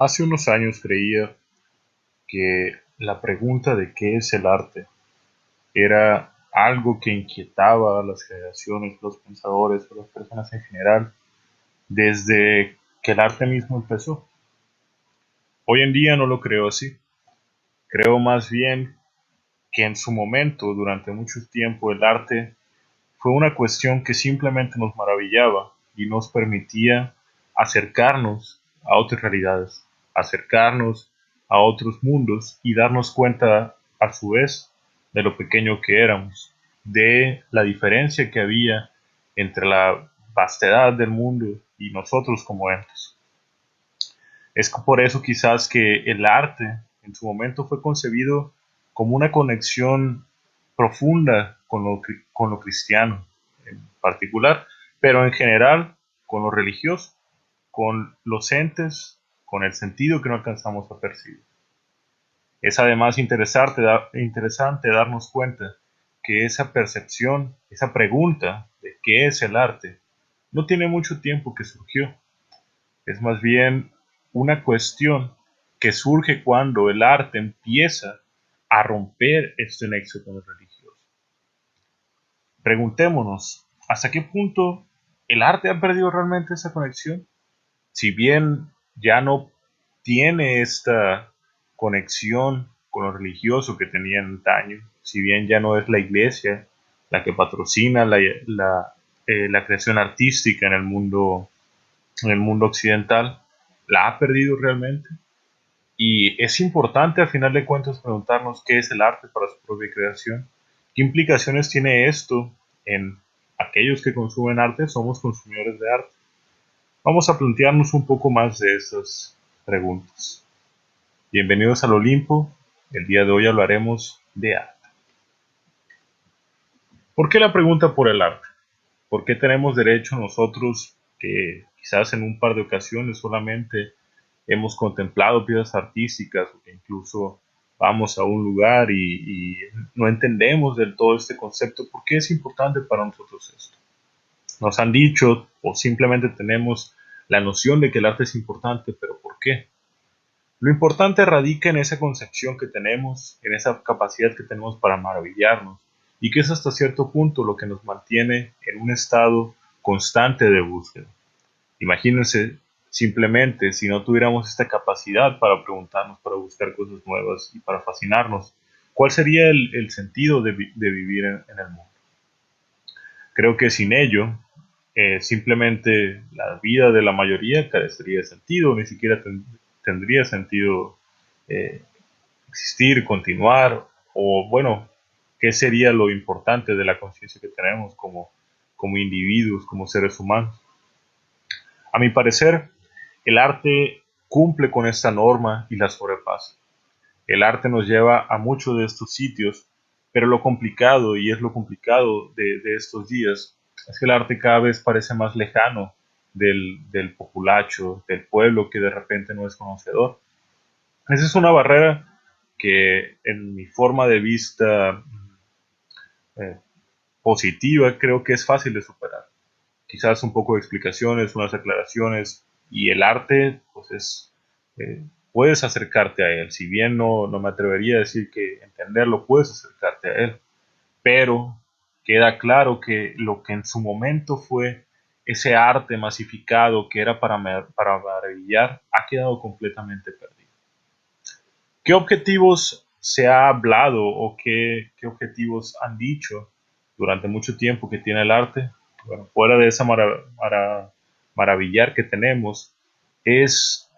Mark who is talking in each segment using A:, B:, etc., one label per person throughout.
A: Hace unos años creía que la pregunta de qué es el arte era algo que inquietaba a las generaciones, los pensadores, a las personas en general, desde que el arte mismo empezó. Hoy en día no lo creo así. Creo más bien que en su momento, durante mucho tiempo, el arte fue una cuestión que simplemente nos maravillaba y nos permitía acercarnos a otras realidades, acercarnos a otros mundos y darnos cuenta a su vez de lo pequeño que éramos, de la diferencia que había entre la vastedad del mundo y nosotros como entes. Es por eso quizás que el arte en su momento fue concebido como una conexión profunda con lo cristiano en particular, pero en general con lo religioso, con los entes, con el sentido que no alcanzamos a percibir. Es además interesante darnos cuenta que esa percepción, esa pregunta de qué es el arte, no tiene mucho tiempo que surgió. Es más bien una cuestión que surge cuando el arte empieza a romper este nexo con el religioso. Preguntémonos, ¿hasta qué punto el arte ha perdido realmente esa conexión? Si bien ya no tiene esta conexión con lo religioso que tenía en antaño, si bien ya no es la iglesia la que patrocina la creación artística en el mundo occidental, ¿la ha perdido realmente? Y es importante al final de cuentas preguntarnos qué es el arte para su propia creación, qué implicaciones tiene esto en aquellos que consumen arte, somos consumidores de arte. Vamos a plantearnos un poco más de esas preguntas. Bienvenidos al Olimpo, el día de hoy hablaremos de arte. ¿Por qué la pregunta por el arte? ¿Por qué tenemos derecho nosotros que quizás en un par de ocasiones solamente hemos contemplado piezas artísticas o que incluso vamos a un lugar y no entendemos del todo este concepto? ¿Por qué es importante para nosotros esto? Nos han dicho o simplemente tenemos la noción de que el arte es importante, pero ¿por qué? Lo importante radica en esa concepción que tenemos, en esa capacidad que tenemos para maravillarnos, y que es hasta cierto punto lo que nos mantiene en un estado constante de búsqueda. Imagínense simplemente si no tuviéramos esta capacidad para preguntarnos, para buscar cosas nuevas y para fascinarnos, ¿cuál sería el sentido de vivir en el mundo? Creo que sin ello, simplemente la vida de la mayoría carecería de sentido, ni siquiera tendría sentido eh, existir, continuar, o bueno, ¿qué sería lo importante de la conciencia que tenemos como individuos, como seres humanos? A mi parecer, el arte cumple con esta norma y la sobrepasa. El arte nos lleva a muchos de estos sitios, pero lo complicado, y es lo complicado de estos días, es que el arte cada vez parece más lejano del populacho, del pueblo que de repente no es conocedor. Esa es una barrera que en mi forma de vista eh, positiva creo que es fácil de superar. Quizás un poco de explicaciones, unas aclaraciones, y el arte, pues puedes acercarte a él. Si bien no me atrevería a decir que entenderlo, puedes acercarte a él, pero queda claro que lo que en su momento fue ese arte masificado que era para maravillar, ha quedado completamente perdido. ¿Qué objetivos se ha hablado o qué objetivos han dicho durante mucho tiempo que tiene el arte? Bueno, fuera de esa maravillar que tenemos, es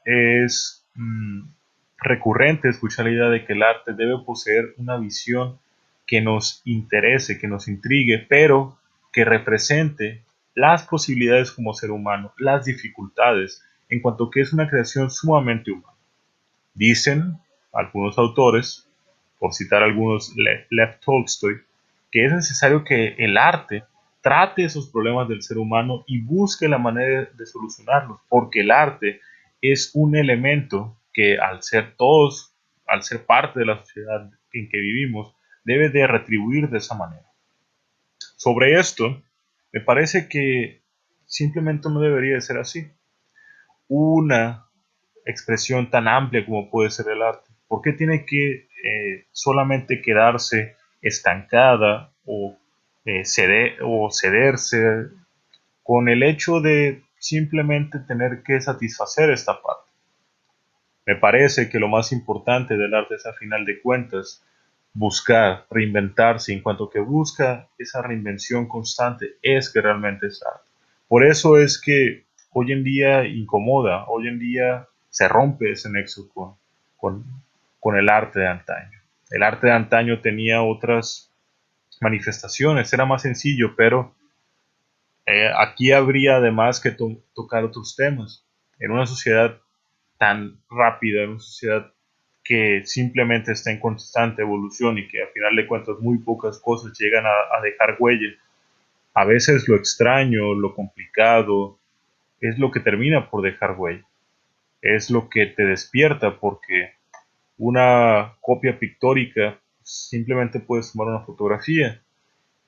A: recurrente escuchar la idea de que el arte debe poseer una visión que nos interese, que nos intrigue, pero que represente las posibilidades como ser humano, las dificultades, en cuanto que es una creación sumamente humana. Dicen algunos autores, por citar algunos, Lev Tolstoy, que es necesario que el arte trate esos problemas del ser humano y busque la manera de solucionarlos, porque el arte es un elemento que al ser parte de la sociedad en que vivimos, debe de retribuir de esa manera. Sobre esto, me parece que simplemente no debería de ser así. Una expresión tan amplia como puede ser el arte? ¿Por qué tiene que solamente quedarse estancada o cederse con el hecho de simplemente tener que satisfacer esta parte? Me parece que lo más importante del arte es, a final de cuentas, buscar reinventarse. En cuanto que busca esa reinvención constante, es que realmente es arte. Por eso es que hoy en día incomoda, hoy en día se rompe ese nexo con, con el arte de antaño. El arte de antaño tenía otras manifestaciones, era más sencillo, pero aquí habría además que tocar otros temas. En una sociedad tan rápida, en una sociedad que simplemente está en constante evolución y que a final de cuentas muy pocas cosas llegan a dejar huella. A veces lo extraño, lo complicado, es lo que termina por dejar huella. Es lo que te despierta, porque una copia pictórica simplemente puedes tomar una fotografía.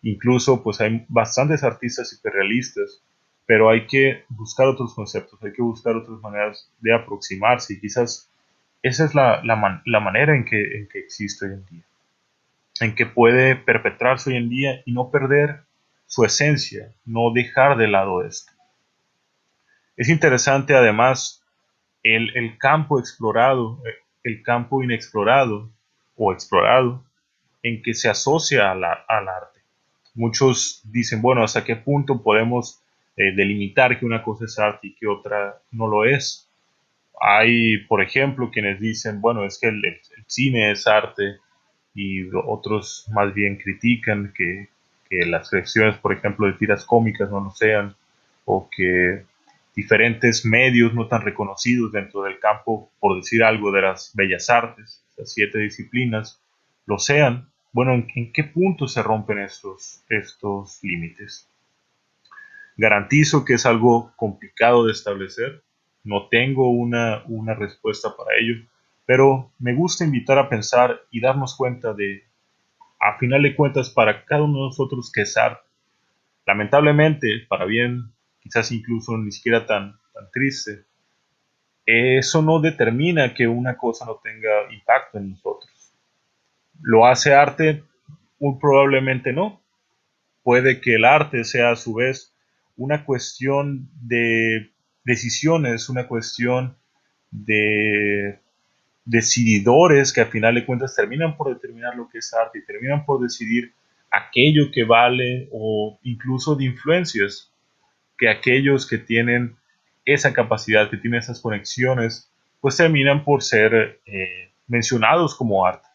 A: Incluso pues hay bastantes artistas hiperrealistas, pero hay que buscar otros conceptos, hay que buscar otras maneras de aproximarse, y quizás esa es la manera en que existe hoy en día, en que puede perpetrarse hoy en día y no perder su esencia, no dejar de lado esto. Es interesante además el campo explorado, el campo inexplorado o explorado en que se asocia al arte. Muchos dicen, bueno, ¿hasta qué punto podemos delimitar que una cosa es arte y que otra no lo es? Hay, por ejemplo, quienes dicen, bueno, es que el cine es arte, y otros más bien critican que las creaciones, por ejemplo, de tiras cómicas no lo sean, o que diferentes medios no tan reconocidos dentro del campo, por decir algo, de las bellas artes, las 7 disciplinas, lo sean. Bueno, ¿en qué punto se rompen estos límites? Garantizo que es algo complicado de establecer, no tengo una respuesta para ello, pero me gusta invitar a pensar y darnos cuenta de, a final de cuentas, para cada uno de nosotros, que es arte. Lamentablemente, para bien, quizás incluso ni siquiera tan triste, eso no determina que una cosa no tenga impacto en nosotros. ¿Lo hace arte? Muy probablemente no. Puede que el arte sea a su vez una cuestión de decisiones, una cuestión de decididores que a final de cuentas terminan por determinar lo que es arte y terminan por decidir aquello que vale, o incluso de influencias, que aquellos que tienen esa capacidad, que tienen esas conexiones, pues terminan por ser mencionados como arte.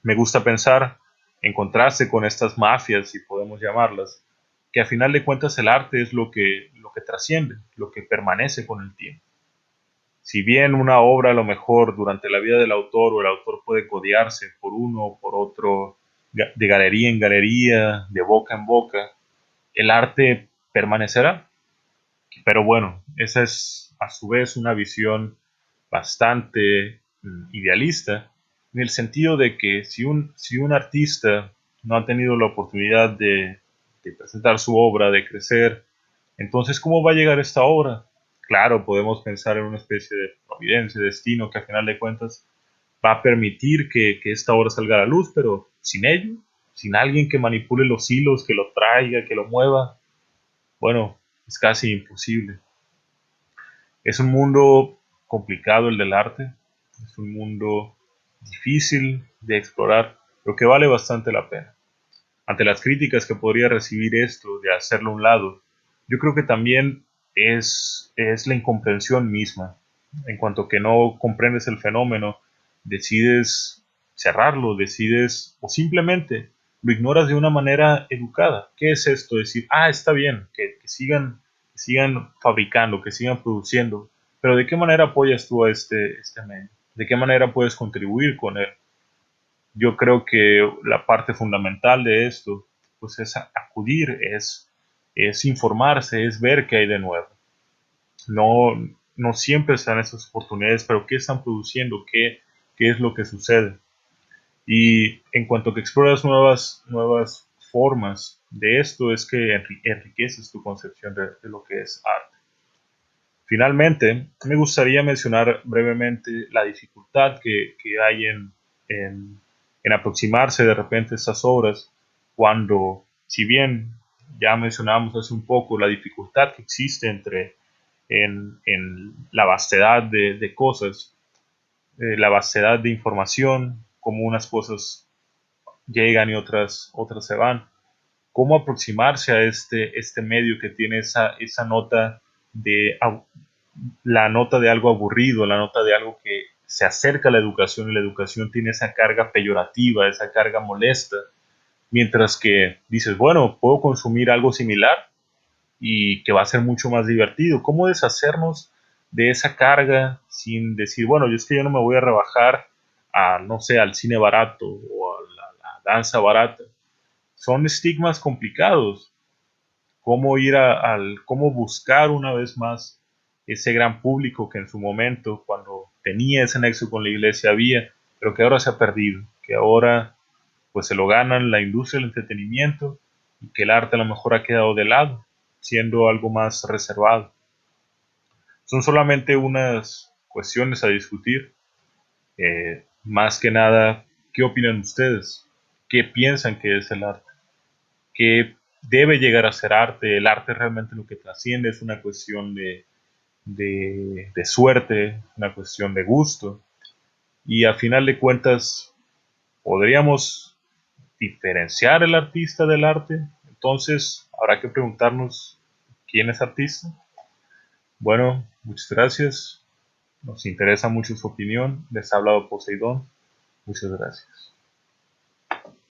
A: Me gusta pensar, en contraste con estas mafias, si podemos llamarlas, que a final de cuentas el arte es lo que trasciende, lo que permanece con el tiempo. Si bien una obra, a lo mejor durante la vida del autor, o el autor puede codearse por uno o por otro, de galería en galería, de boca en boca, el arte permanecerá. Pero bueno, esa es a su vez una visión bastante idealista, en el sentido de que si un artista no ha tenido la oportunidad de presentar su obra, de crecer, entonces ¿cómo va a llegar esta obra? Claro, podemos pensar en una especie de providencia, destino, que a final de cuentas va a permitir que esta obra salga a la luz, pero sin ello, sin alguien que manipule los hilos, que lo traiga, que lo mueva, bueno, es casi imposible. Es un mundo complicado el del arte, es un mundo difícil de explorar, pero que vale bastante la pena. Ante las críticas que podría recibir esto de hacerlo a un lado, yo creo que también es la incomprensión misma. En cuanto que no comprendes el fenómeno, decides cerrarlo, decides, o simplemente lo ignoras de una manera educada. ¿Qué es esto? Decir, ah, está bien, que sigan fabricando, que sigan produciendo, pero ¿de qué manera apoyas tú a este medio? ¿De qué manera puedes contribuir con él? Yo creo que la parte fundamental de esto, pues, es acudir, es informarse, es ver qué hay de nuevo. No, no siempre están esas oportunidades, pero ¿qué están produciendo? ¿Qué es lo que sucede? Y en cuanto que exploras nuevas formas de esto, es que enriqueces tu concepción de lo que es arte. Finalmente, me gustaría mencionar brevemente la dificultad que hay en aproximarse de repente a estas obras cuando, si bien ya mencionamos hace un poco la dificultad que existe en la vastedad de cosas, la vastedad de información, cómo unas cosas llegan y otras se van, cómo aproximarse a este medio que tiene esa nota de la nota de algo aburrido, la nota de algo que se acerca a la educación y la educación tiene esa carga peyorativa, esa carga molesta, mientras que dices, bueno, puedo consumir algo similar y que va a ser mucho más divertido. ¿Cómo deshacernos de esa carga sin decir, bueno, yo es que yo no me voy a rebajar a, no sé, al cine barato o a la danza barata? Son estigmas complicados. Cómo cómo buscar una vez más ese gran público que en su momento, cuando tenía ese nexo con la iglesia, había, pero que ahora se ha perdido, que ahora pues se lo ganan la industria del entretenimiento y que el arte a lo mejor ha quedado de lado, siendo algo más reservado. Son solamente unas cuestiones a discutir. Más que nada, ¿qué opinan ustedes? ¿Qué piensan que es el arte? ¿Qué debe llegar a ser arte? El arte realmente lo que trasciende es una cuestión de suerte, una cuestión de gusto. Y a final de cuentas, ¿podríamos diferenciar el artista del arte? Entonces, habrá que preguntarnos quién es artista. Bueno, muchas gracias. Nos interesa mucho su opinión. Les ha hablado Poseidón. Muchas gracias.